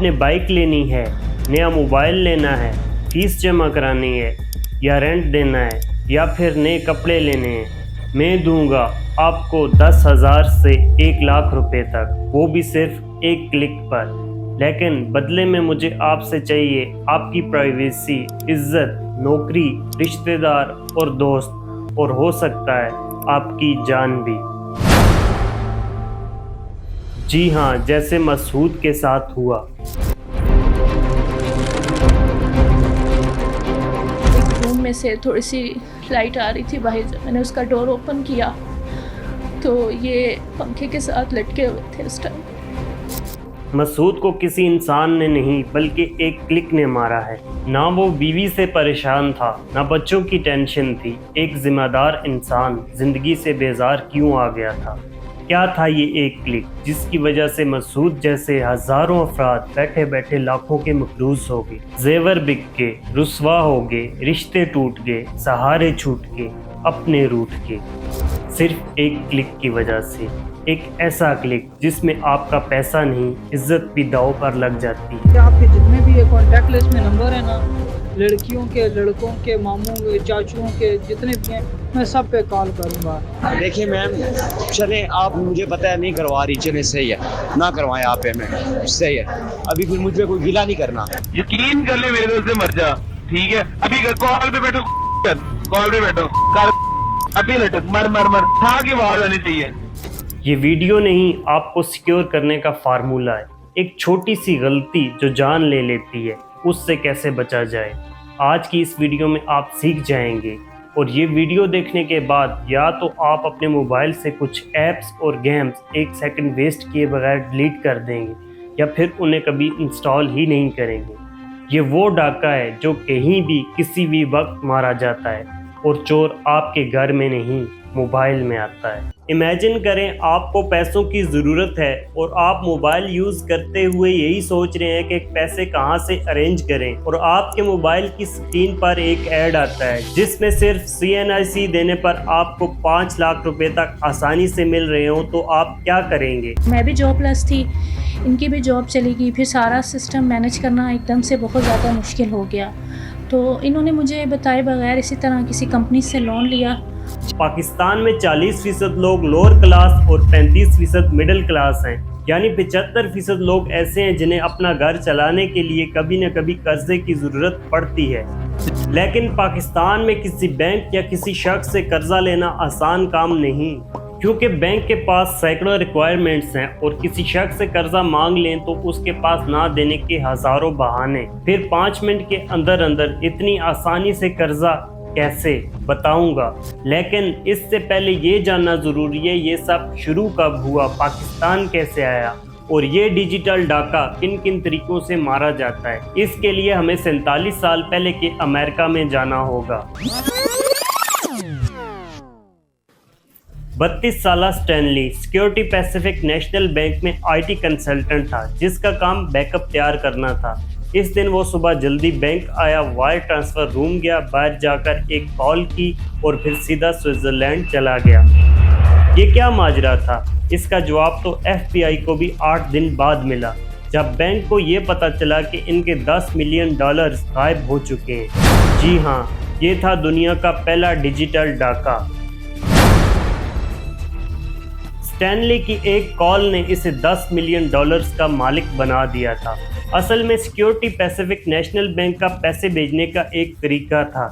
آپ نے بائک لینی ہے, نیا موبائل لینا ہے, فیس جمع کرانی ہے, یا رینٹ دینا ہے, یا پھر نئے کپڑے لینے ہیں, میں دوں گا آپ کو 10,000 سے 1,00,000 روپے تک, وہ بھی صرف ایک کلک پر. لیکن بدلے میں مجھے آپ سے چاہیے آپ کی پرائیویسی, عزت, نوکری, رشتہ دار اور دوست, اور ہو سکتا ہے آپ کی جان بھی. جی ہاں, جیسے مسعود کے ساتھ ہوا. روم میں سے تھوڑی سی لائٹ آ رہی تھی باہر سے, میں نے اس کا ڈور اوپن کیا تو یہ پنکھے کے ساتھ لٹکے ہوئے تھے اس ٹائم. مسعود کو کسی انسان نے نہیں بلکہ ایک کلک نے مارا ہے. نہ وہ بیوی سے پریشان تھا, نہ بچوں کی ٹینشن تھی. ایک ذمہ دار انسان زندگی سے بیزار کیوں آ گیا تھا؟ کیا تھا یہ ایک کلک جس کی وجہ سے مسعود جیسے ہزاروں افراد بیٹھے بیٹھے لاکھوں کے مقروض ہو گئے, زیور بک گئے, رسوا ہو گئے, رشتے ٹوٹ گئے, سہارے چھوٹ گئے, اپنے روٹھ گئے, صرف ایک کلک کی وجہ سے. ایک ایسا کلک جس میں آپ کا پیسہ نہیں, عزت بھی داؤ پر لگ جاتی ہے. آپ کے جتنے بھی یہ کانٹیکٹ لسٹ میں نمبر ہیں نا, لڑکیوں کے, لڑکوں کے, ماموں کے, چاچوؤں کے, جتنے بھی ہیں, میں سب پہ کال کروں گا. دیکھیں میم, چلیں آپ, مجھے پتہ ہے نہیں کروا رہی, چلیں صحیح ہے, نہ کروائیں آپ پیمنٹ, صحیح ہے. ابھی پھر مجھ پہ کوئی گلا نہیں کرنا. یقین کر لے میرے دوست سے مر جا, ٹھیک ہے؟ ابھی کال پہ بیٹھو, کال پہ بیٹھو, ابھی لٹک, مر مر مر, تھا کہ آواز آنی چاہیے. یہ ویڈیو نہیں, آپ کو سیکیور کرنے کا فارمولہ ہے. ایک چھوٹی سی غلطی جو جان لے لیتی ہے, اس سے کیسے بچا جائے. آج کی اس ویڈیو میں آپ سیکھ جائیں گے, اور یہ ویڈیو دیکھنے کے بعد یا تو آپ اپنے موبائل سے کچھ ایپس اور گیمز 1 سیکنڈ ویسٹ کیے بغیر ڈیلیٹ کر دیں گے, یا پھر انہیں کبھی انسٹال ہی نہیں کریں گے. یہ وہ ڈاکہ ہے جو کہیں بھی کسی بھی وقت مارا جاتا ہے, اور چور آپ کے گھر میں نہیں, موبائل میں آتا ہے. امیجن کریں آپ کو پیسوں کی ضرورت ہے اور آپ موبائل یوز کرتے ہوئے یہی سوچ رہے ہیں کہ پیسے کہاں سے ارینج کریں, اور آپ کے موبائل کی سکرین پر ایک ایڈ آتا ہے جس میں صرف CNIC دینے پر آپ کو 5 لاکھ روپے تک آسانی سے مل رہے ہوں, تو آپ کیا کریں گے؟ میں بھی جاب لیس تھی, ان کی بھی جاب چلی گئی, پھر سارا سسٹم مینیج کرنا ایک دم سے بہت زیادہ مشکل ہو گیا. تو انہوں نے مجھے بتائے بغیر اسی طرح کسی کمپنی سے لون لیا. پاکستان میں 40% لوگ لوور کلاس اور 35% مڈل کلاس ہیں, یعنی 75% لوگ ایسے ہیں جنہیں اپنا گھر چلانے کے لیے کبھی نہ کبھی قرضے کی ضرورت پڑتی ہے. لیکن پاکستان میں کسی بینک یا کسی شخص سے قرضہ لینا آسان کام نہیں, کیونکہ بینک کے پاس سینکڑوں ریکوائرمنٹس ہیں, اور کسی شخص سے قرضہ مانگ لیں تو اس کے پاس نہ دینے کے ہزاروں بہانے. پھر 5 منٹ کے اندر اتنی آسانی سے قرضہ کیسے, بتاؤں گا. لیکن اس سے پہلے یہ جاننا ضروری ہے یہ سب شروع کب ہوا, پاکستان کیسے آیا, اور یہ ڈیجیٹل ڈاکہ کن کن طریقوں سے مارا جاتا ہے. اس کے لیے ہمیں 47 سال پہلے کے امریکہ میں جانا ہوگا. 32 سالہ Stanley security Pacific national bank میں IT کنسلٹنٹ تھا, جس کا کام بیک اپ تیار کرنا تھا. اس دن وہ صبح جلدی بینک آیا, وائر ٹرانسفر روم گیا, باہر جا کر ایک کال کی, اور پھر سیدھا سوئٹزرلینڈ چلا گیا. یہ کیا ماجرا تھا؟ اس کا جواب تو FBI کو بھی 8 دن بعد ملا, جب بینک کو یہ پتا چلا کہ ان کے $10 ملین غائب ہو چکے ہیں. جی ہاں, یہ تھا دنیا کا پہلا ڈیجیٹل ڈاکہ. سٹینلی کی ایک کال نے اسے $10 ملین کا مالک بنا دیا تھا. اصل میں سیکیورٹی پیسیفک نیشنل بینک کا پیسے بھیجنے کا ایک طریقہ تھا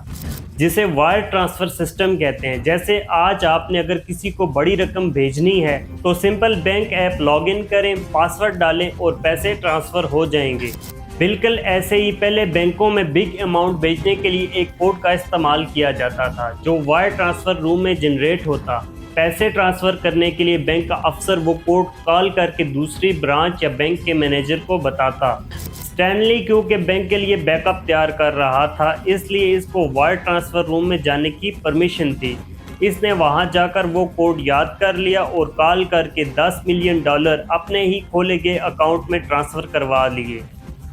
جسے وائر ٹرانسفر سسٹم کہتے ہیں. جیسے آج آپ نے اگر کسی کو بڑی رقم بھیجنی ہے تو simple bank app log in کریں, پاسورڈ ڈالیں اور پیسے ٹرانسفر ہو جائیں گے. بالکل ایسے ہی پہلے بینکوں میں بگ اماؤنٹ بھیجنے کے لیے ایک کوڈ کا استعمال کیا جاتا تھا جو وائر ٹرانسفر روم میں جنریٹ ہوتا. پیسے ٹرانسفر کرنے کے لیے بینک کا افسر وہ کوڈ کال کر کے دوسری برانچ یا بینک کے مینیجر کو بتاتا. سٹینلی کیونکہ بینک کے لیے بیک اپ تیار کر رہا تھا, اس لیے اس کو وائر ٹرانسفر روم میں جانے کی پرمیشن تھی. اس نے وہاں جا کر وہ کوڈ یاد کر لیا اور کال کر کے $10 ملین اپنے ہی کھولے گئے اکاؤنٹ میں ٹرانسفر کروا لیے,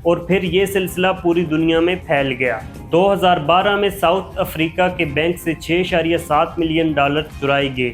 اور پھر یہ سلسلہ پوری دنیا میں پھیل گیا. 2012 میں ساؤتھ افریقہ کے بینک سے $6.7 ملین چرائے گئے.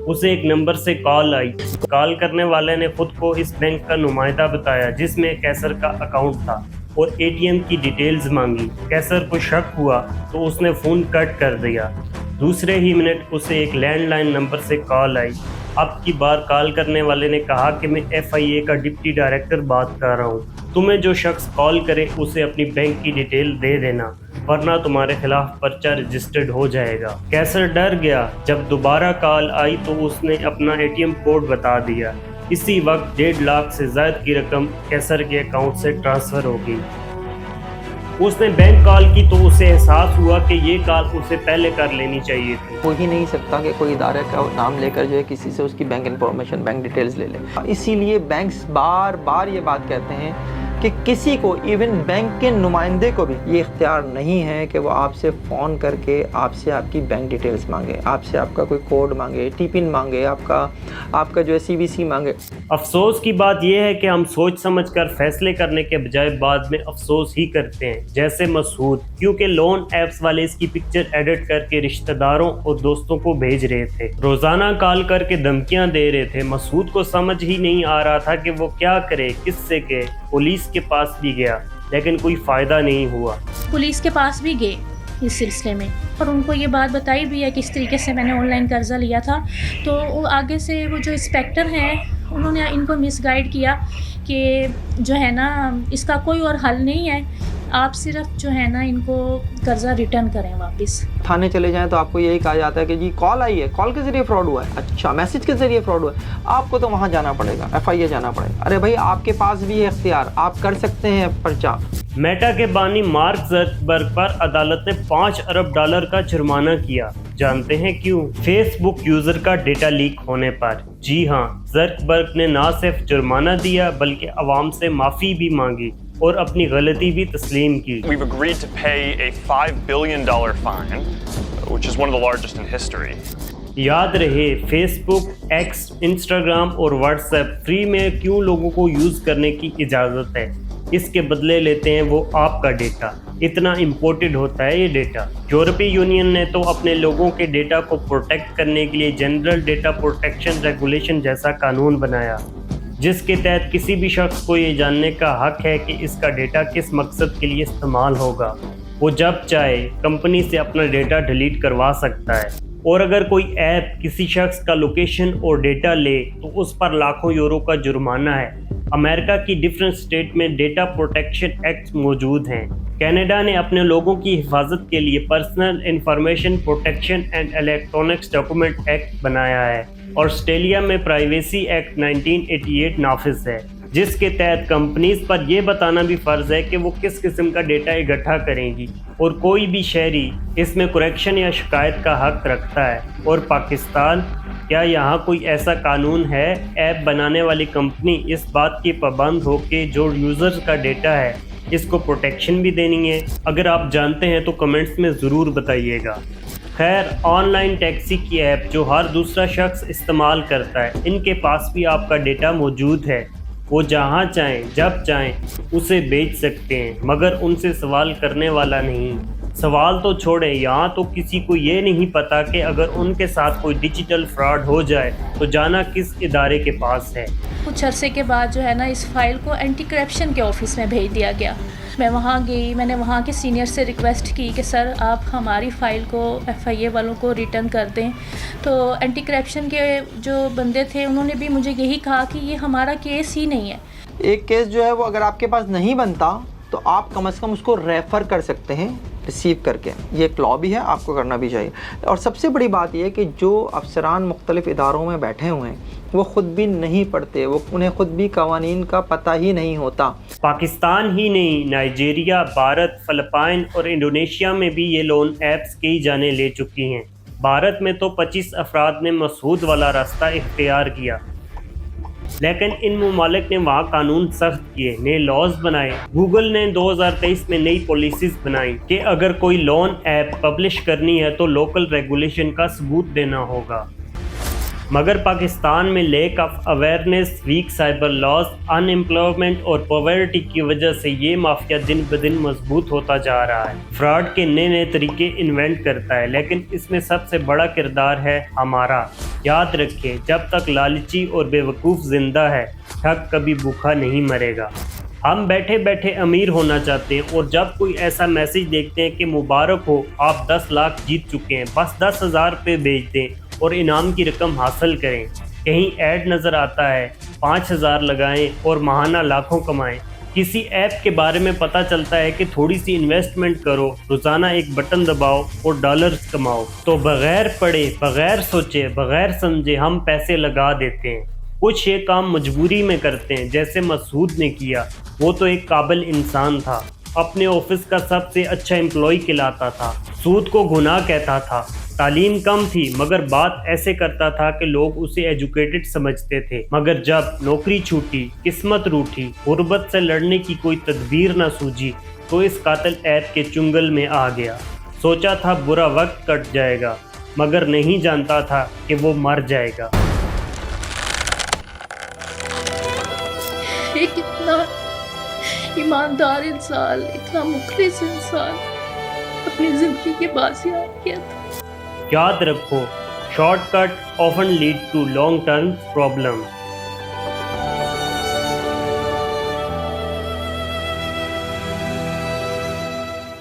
اسے ایک نمبر سے کال آئی. کال کرنے والے نے خود کو اس بینک کا نمائندہ بتایا جس میں کیسر کا اکاؤنٹ تھا اور اے ٹی ایم کی ڈیٹیلز مانگی. کیسر کو شک ہوا تو اس نے فون کٹ کر دیا. دوسرے ہی منٹ اسے ایک لینڈ لائن نمبر سے کال آئی. اب کی بار کال کرنے والے نے کہا کہ میں FIA کا ڈپٹی ڈائریکٹر بات کر رہا ہوں. تمہیں جو شخص کال کرے اسے اپنی بینک کی ڈیٹیل دے دینا ورنہ تمہارے خلاف پرچہ رجسٹرڈ ہو جائے گا. کیسر ڈر گیا. جب دوبارہ کال آئی تو اس نے اپنا ATM کوڈ بتا دیا. اسی وقت 1.5 لاکھ سے زائد کی رقم کیسر کے اکاؤنٹ سے ٹرانسفر ہو گئی. اس نے بینک کال کی تو اسے احساس ہوا کہ یہ کال اسے پہلے کر لینی چاہیے تھی. ہو ہی نہیں سکتا کہ کوئی ادارے کا نام لے کر جو ہے کسی سے اس کی بینک انفارمیشن، بینک ڈیٹیلز لے لے. اسی لیے بینکس بار بار یہ بات کہتے ہیں کہ کسی کو، ایون بینک کے نمائندے کو بھی یہ اختیار نہیں ہے کہ وہ آپ سے فون کر کے آپ سے آپ کی بینک ڈیٹیلز مانگے، آپ سے آپ کا کوئی کوڈ مانگے، ٹی پن مانگے، آپ کا جو ہے CVC مانگے. افسوس کی بات یہ ہے کہ ہم سوچ سمجھ کر فیصلے کرنے کے بجائے بعد میں افسوس ہی کرتے ہیں. جیسے مسعود، کیونکہ لون ایپس والے اس کی پکچر ایڈٹ کر کے رشتہ داروں اور دوستوں کو بھیج رہے تھے، روزانہ کال کر کے دھمکیاں دے رہے تھے. مسعود کو سمجھ ہی نہیں آ رہا تھا کہ وہ کیا کرے، کس سے کہے. پولیس کے پاس بھی گیا لیکن کوئی فائدہ نہیں ہوا. پولیس کے پاس بھی گئے اس سلسلے میں اور ان کو یہ بات بتائی بھی ہے کہ اس طریقے سے میں نے آن لائن قرضہ لیا تھا. تو آگے سے وہ جو انسپیکٹر ہیں انہوں نے ان کو مس گائیڈ کیا کہ جو ہے نا اس کا کوئی اور حل نہیں ہے، آپ صرف جو ہے نا ان کو قرضہ ریٹرن کریں واپس. تھانے چلے جائیں تو آپ کو یہی کہا جاتا ہے کہ جی کال آئی ہے، کال کے ذریعے فراڈ ہوا ہے. اچھا، میسج کے ذریعے فراڈ ہوا ہے، آپ کو تو وہاں جانا پڑے گا، FIA جانا پڑے گا. ارے بھائی آپ کے پاس بھی ہے اختیار، آپ کر سکتے ہیں پرچہ. میٹا کے بانی مارک زکربرگ پر عدالت نے $5 ارب کا جرمانہ کیا. جانتے ہیں کیوں؟ فیس بک یوزر کا ڈیٹا لیک ہونے پر. جی ہاں، زکربرگ نے نہ صرف جرمانہ دیا بلکہ عوام سے معافی بھی مانگی اور اپنی غلطی بھی تسلیم کی. We've agreed to pay a $5 billion fine, which is one of the largest in history. یاد رہے، فیس بک، ایکس، انسٹاگرام اور واٹس ایپ فری میں کیوں لوگوں کو یوز کرنے کی اجازت ہے؟ اس کے بدلے لیتے ہیں وہ آپ کا ڈیٹا. اتنا امپورٹڈ ہوتا ہے یہ ڈیٹا. یورپی یونین نے تو اپنے لوگوں کے ڈیٹا کو پروٹیکٹ کرنے کے لیے جنرل ڈیٹا پروٹیکشن ریگولیشن جیسا قانون بنایا جس کے تحت کسی بھی شخص کو یہ جاننے کا حق ہے کہ اس کا ڈیٹا کس مقصد کے لیے استعمال ہوگا. وہ جب چاہے کمپنی سے اپنا ڈیٹا ڈیلیٹ کروا سکتا ہے. اور اگر کوئی ایپ کسی شخص کا لوکیشن اور ڈیٹا لے تو اس پر لاکھوں یورو کا جرمانہ ہے. امریکہ کی ڈیفرنٹ اسٹیٹ میں ڈیٹا پروٹیکشن ایکٹ موجود ہیں. کینیڈا نے اپنے لوگوں کی حفاظت کے لیے personal information protection and electronics document act بنایا ہے. اور آسٹریلیا میں پرائیویسی ایکٹ 1988 نافذ ہے جس کے تحت کمپنیز پر یہ بتانا بھی فرض ہے کہ وہ کس قسم کا ڈیٹا اکٹھا کریں گی اور کوئی بھی شہری اس میں کریکشن یا شکایت کا حق رکھتا ہے. اور پاکستان، کیا یہاں کوئی ایسا قانون ہے؟ ایپ بنانے والی کمپنی اس بات کی پابند ہو کہ جو یوزرز کا ڈیٹا ہے اس کو پروٹیکشن بھی دینی ہے؟ اگر آپ جانتے ہیں تو کمنٹس میں ضرور بتائیے گا. خیر، آن لائن ٹیکسی کی ایپ جو ہر دوسرا شخص استعمال کرتا ہے، ان کے پاس بھی آپ کا ڈیٹا موجود ہے. وہ جہاں چاہیں جب چاہیں اسے بیچ سکتے ہیں مگر ان سے سوال کرنے والا نہیں. سوال تو چھوڑیں، یہاں تو کسی کو یہ نہیں پتا کہ اگر ان کے ساتھ کوئی ڈیجیٹل فراڈ ہو جائے تو جانا کس ادارے کے پاس ہے. کچھ عرصے کے بعد جو ہے نا اس فائل کو اینٹی کرپشن کے آفس میں بھیج دیا گیا. میں وہاں گئی، میں نے وہاں کے سینئر سے ریکویسٹ کی کہ سر آپ ہماری فائل کو FIA والوں کو ریٹرن کر دیں. تو اینٹی کرپشن کے جو بندے تھے انہوں نے بھی مجھے یہی کہا کہ یہ ہمارا کیس ہی نہیں ہے. ایک کیس جو ہے وہ اگر آپ کے پاس نہیں بنتا تو آپ کم از کم اس کو ریفر کر سکتے ہیں ریسیو کر کے. یہ ایک لا بھی ہے، آپ کو کرنا بھی چاہیے. اور سب سے بڑی بات یہ ہے کہ جو افسران مختلف اداروں میں بیٹھے ہوئے ہیں وہ خود بھی نہیں پڑھتے، انہیں خود بھی قوانین کا پتہ ہی نہیں ہوتا. پاکستان ہی نہیں، نائجیریا، بھارت، فلپائن اور انڈونیشیا میں بھی یہ لون ایپس کئی جانیں لے چکی ہیں. بھارت میں تو 25 افراد نے مسعود والا راستہ اختیار کیا، لیکن ان ممالک نے وہاں قانون سخت کیے، نئے لاز بنائے. گوگل نے 2023 میں نئی پالیسیز بنائیں کہ اگر کوئی لون ایپ پبلش کرنی ہے تو لوکل ریگولیشن کا ثبوت دینا ہوگا. مگر پاکستان میں lack of awareness, weak cyber laws, unemployment اور پاورٹی کی وجہ سے یہ مافیا دن بدن مضبوط ہوتا جا رہا ہے۔ فراڈ کے نئے نئے طریقے انوینٹ کرتا ہے، لیکن اس میں سب سے بڑا کردار ہے ہمارا۔ یاد رکھیں، جب تک لالچی اور بے وقوف زندہ ہے، ٹھگ کبھی بھوکا نہیں مرے گا۔ ہم بیٹھے بیٹھے امیر ہونا چاہتے ہیں، اور جب کوئی ایسا میسج دیکھتے ہیں کہ مبارک ہو آپ 10 لاکھ جیت چکے ہیں، بس 10,000 روپے بھیج دیں اور انعام کی رقم حاصل کریں۔ کہیں ایڈ نظر آتا ہے 5,000 لگائیں اور ماہانہ لاکھوں کمائیں۔ کسی ایپ کے بارے میں پتہ چلتا ہے کہ تھوڑی سی انویسٹمنٹ کرو، روزانہ ایک بٹن دباؤ اور ڈالرز کماؤ، تو بغیر پڑھے، بغیر سوچے، بغیر سمجھے ہم پیسے لگا دیتے ہیں۔ کچھ یہ کام مجبوری میں کرتے ہیں، جیسے مسعود نے کیا۔ وہ تو ایک قابل انسان تھا، اپنے آفس کا سب سے اچھا امپلائی کہلاتا تھا، سود کو گناہ کہتا تھا، تعلیم کم تھی مگر بات ایسے کرتا تھا کہ لوگ اسے ایجوکیٹڈ سمجھتے تھے۔ مگر جب نوکری چھوٹی، قسمت روٹھی، غربت سے لڑنے کی کوئی تدبیر نہ سوجھی، تو اس قاتل ایپ کے چنگل میں آ گیا۔ سوچا تھا برا وقت کٹ جائے گا، مگر نہیں جانتا تھا کہ وہ مر جائے گا۔ ایک اتنا ایماندار انسان، اتنا مخلص انسان اپنی زندگی کے بازیاب کیا تھا۔ یاد رکھو، short cut often lead to long term problems.